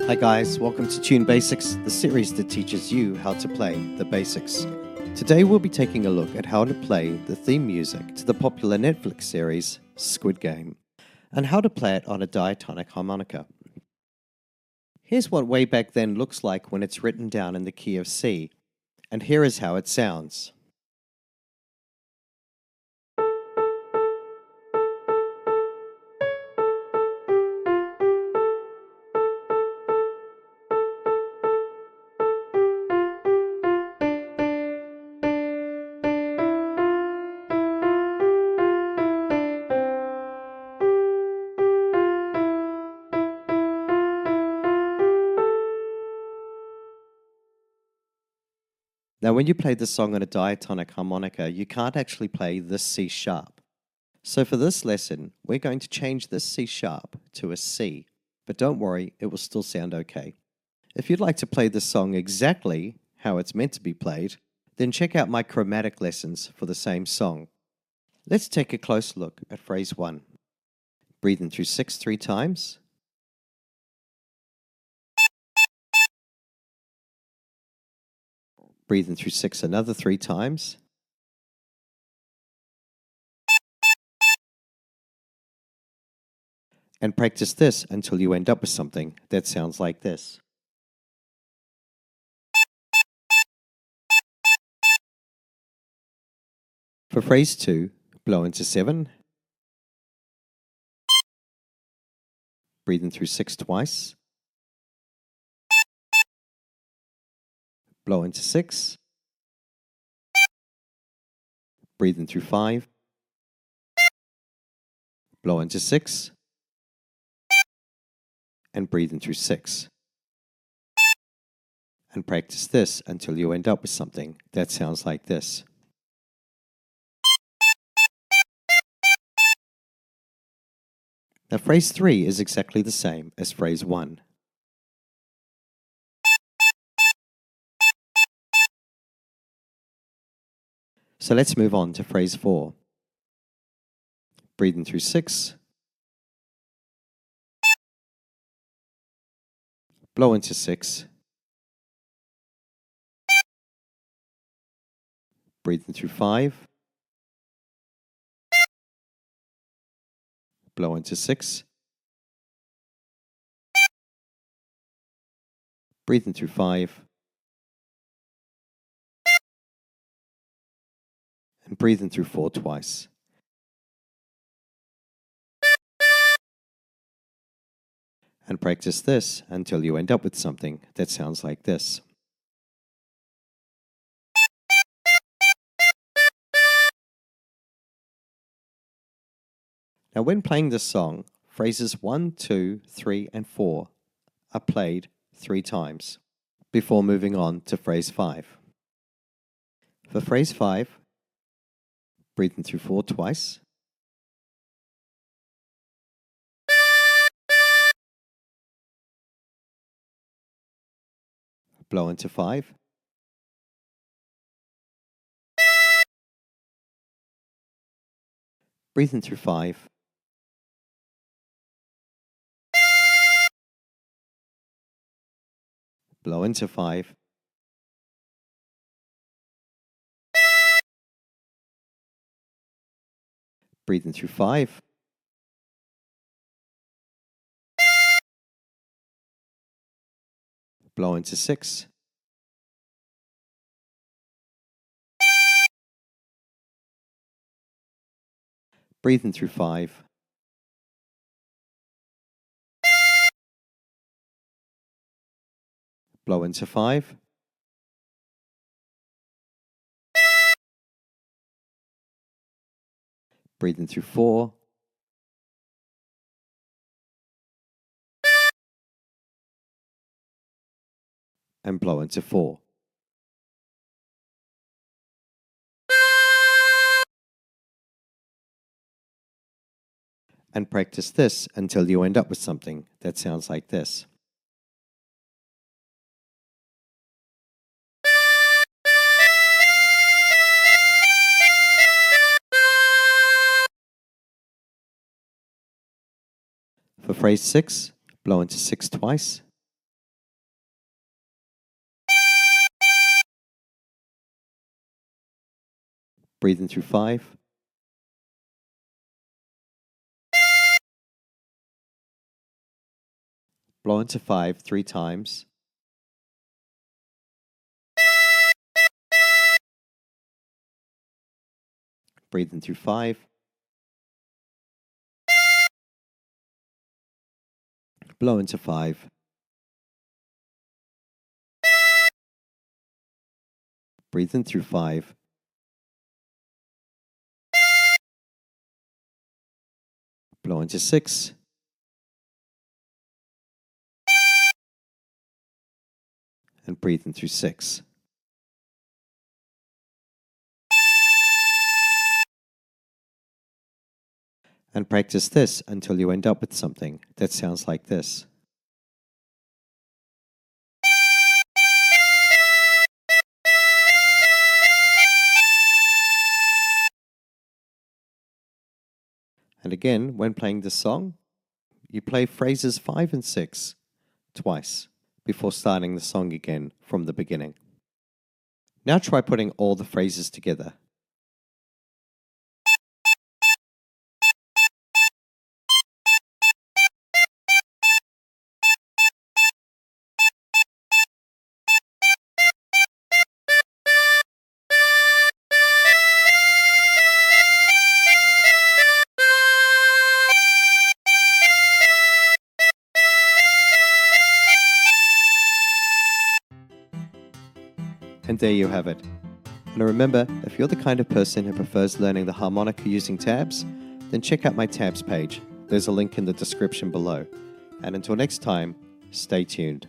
Hi guys, welcome to Tune Basics, the series that teaches you how to play the basics. Today we'll be taking a look at how to play the theme music to the popular Netflix series Squid Game, and how to play it on a diatonic harmonica. Here's what Way Back Then looks like when it's written down in the key of C, and here is how it sounds. Now, when you play this song on a diatonic harmonica, you can't actually play this C sharp. So for this lesson, we're going to change this C sharp to a C, but don't worry, it will still sound okay. If you'd like to play this song exactly how it's meant to be played, then check out my chromatic lessons for the same song. Let's take a close look at phrase 1. Breathe in through 6 3 times. Breathe in through 6 another 3 times. And practice this until you end up with something that sounds like this. For phrase 2, blow into 7. Breathe in through 6 twice. Blow into 6. Breathe in through 5. Blow into 6. And breathe in through 6. And practice this until you end up with something that sounds like this. Now phrase 3 is exactly the same as phrase 1. So let's move on to phrase 4. Breathe in through 6. Blow into 6. Breathe in through 5. Blow into 6. Breathe in through 5. And breathe in through 4 twice. And practice this until you end up with something that sounds like this. Now when playing this song, phrases 1, 2, 3, and 4 are played 3 times before moving on to phrase 5. For phrase 5, breathe in through 4 twice. Blow into 5. Breathe in through 5. Blow into 5. Breathe in through 5. Blow into 6. Breathe in through 5. Blow into 5. Breathe in through 4. And blow into 4. And practice this until you end up with something that sounds like this. For phrase 6, blow into 6 twice. Breathe in through 5. Blow into 5 3 times. Breathe in through 5. Blow into 5. Breathe in through 5. Blow into 6. And breathe in through 6. And practice this until you end up with something that sounds like this. And again, when playing this song, you play phrases 5 and 6 twice before starting the song again from the beginning. Now try putting all the phrases together. And there you have it. And remember, if you're the kind of person who prefers learning the harmonica using tabs, then check out my tabs page. There's a link in the description below. And until next time, stay tuned.